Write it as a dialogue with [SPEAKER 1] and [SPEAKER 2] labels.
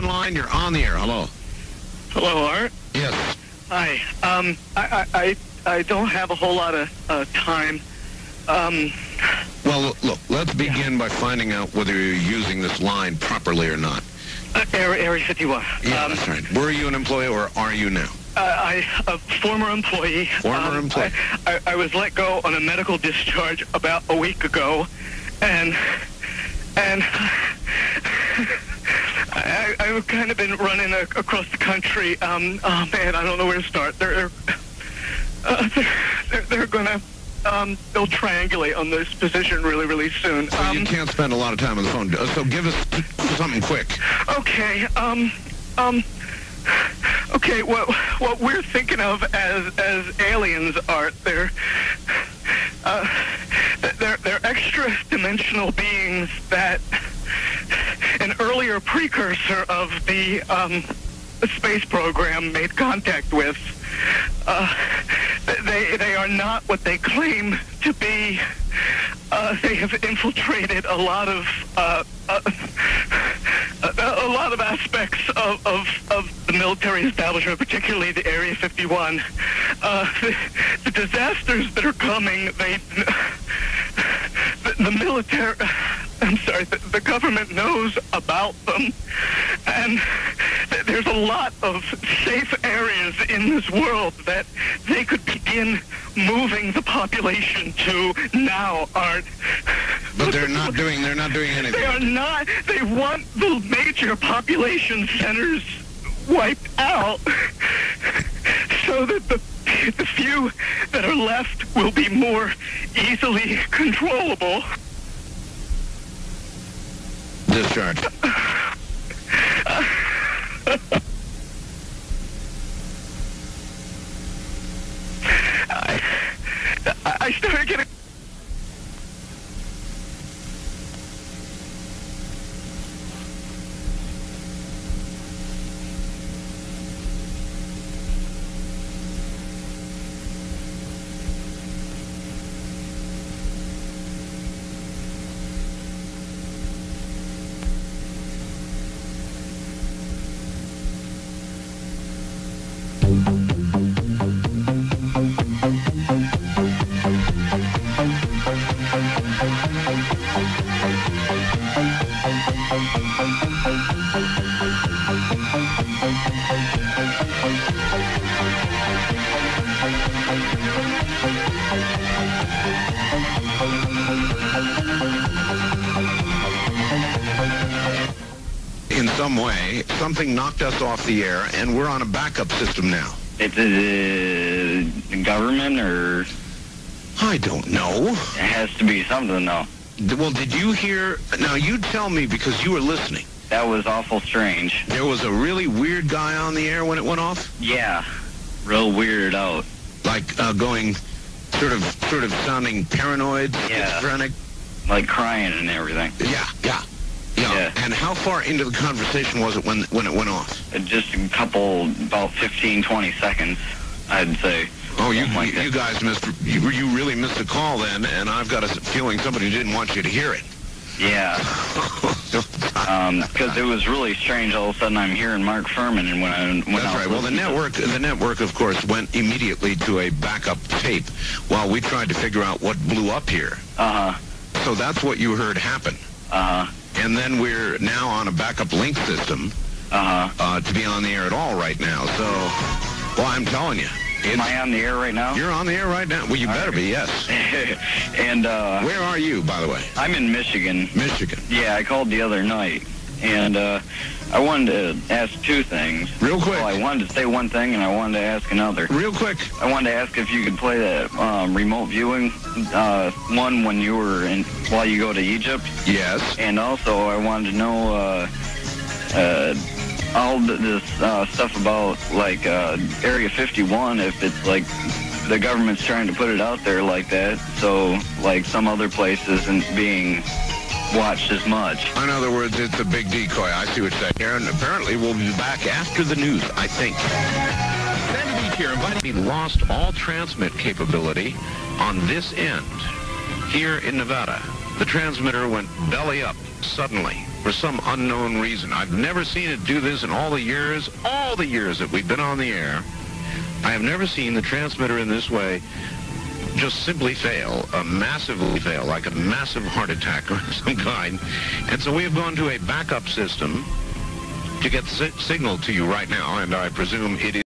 [SPEAKER 1] line. You're on the air. Hello.
[SPEAKER 2] Hello, Art.
[SPEAKER 1] Yes.
[SPEAKER 2] Hi. I don't have a whole lot of time.
[SPEAKER 1] Well, look, let's begin by finding out whether you're using this line properly or not.
[SPEAKER 2] Area 51.
[SPEAKER 1] Yeah, that's right. Were you an employee or are you now?
[SPEAKER 2] A former employee.
[SPEAKER 1] Former employee.
[SPEAKER 2] I was let go on a medical discharge about a week ago, and I've kind of been running across the country. Oh man, I don't know where to start. They're gonna they'll triangulate on this position really soon.
[SPEAKER 1] So you can't spend a lot of time on the phone. So give us something quick.
[SPEAKER 2] Okay. Okay. What we're thinking of as aliens, Art, they're extra-dimensional beings that an earlier precursor of the space program made contact with. They are not what they claim to be. They have infiltrated a lot of aspects of the military establishment, particularly the Area 51. The disasters that are coming, the military, I'm sorry, the government knows about them, and there's a lot of safe areas in this world that they could begin moving the population to now, Art.
[SPEAKER 1] But they're not doing anything.
[SPEAKER 2] They are not. They want the major population centers wiped out so that the few that are left will be more easily controllable.
[SPEAKER 1] Discharge.
[SPEAKER 2] I started getting...
[SPEAKER 1] In some way, something knocked us off the air, and we're on a backup system now.
[SPEAKER 3] It's the government, or?
[SPEAKER 1] I don't know.
[SPEAKER 3] It has to be something, though.
[SPEAKER 1] Well, did you hear? Now, you tell me, because you were listening.
[SPEAKER 3] That was awful strange.
[SPEAKER 1] There was a really weird guy on the air when it went off?
[SPEAKER 3] Yeah. Real weirded out.
[SPEAKER 1] Like, going sort of sounding paranoid, schizophrenic?
[SPEAKER 3] Like crying and everything.
[SPEAKER 1] Yeah. And how far into the conversation was it when it went off?
[SPEAKER 3] Just a couple, about 15, 20 seconds, I'd say.
[SPEAKER 1] Oh, you guys you really missed a call then, and I've got a feeling somebody didn't want you to hear it.
[SPEAKER 3] Yeah. Because it was really strange. All of a sudden, I'm hearing Mark Furman, and
[SPEAKER 1] That's right. Well, the network, of course, went immediately to a backup tape while we tried to figure out what blew up here. So that's what you heard happen. And then we're now on a backup link system to be on the air at all right now. So, well, I'm telling you.
[SPEAKER 3] Am I on the air right now?
[SPEAKER 1] You're on the air right now. Well, you better be, yes.
[SPEAKER 3] And
[SPEAKER 1] where are you, by the way?
[SPEAKER 3] I'm in Michigan.
[SPEAKER 1] Michigan.
[SPEAKER 3] Yeah, I called the other night, and I wanted to ask two things.
[SPEAKER 1] Real quick.
[SPEAKER 3] Well, I wanted to say one thing, and I wanted to ask another.
[SPEAKER 1] Real quick.
[SPEAKER 3] I wanted to ask if you could play that remote viewing one when you were while you go to Egypt.
[SPEAKER 1] Yes.
[SPEAKER 3] And also, I wanted to know all this stuff about, like, Area 51, if it's, like, the government's trying to put it out there like that, so, like, some other place isn't being watched as much.
[SPEAKER 1] In other words, it's a big decoy. I see what you're saying here, and apparently we'll be back after the news, I think. Sandy Beach here, inviting me. Lost all transmit capability on this end. Here in Nevada, the transmitter went belly up suddenly. for some unknown reason. I've never seen it do this in all the years that we've been on the air. I have never seen the transmitter in this way just simply fail, massively fail, like a massive heart attack of some kind. And so we have gone to a backup system to get the signal to you right now, and I presume it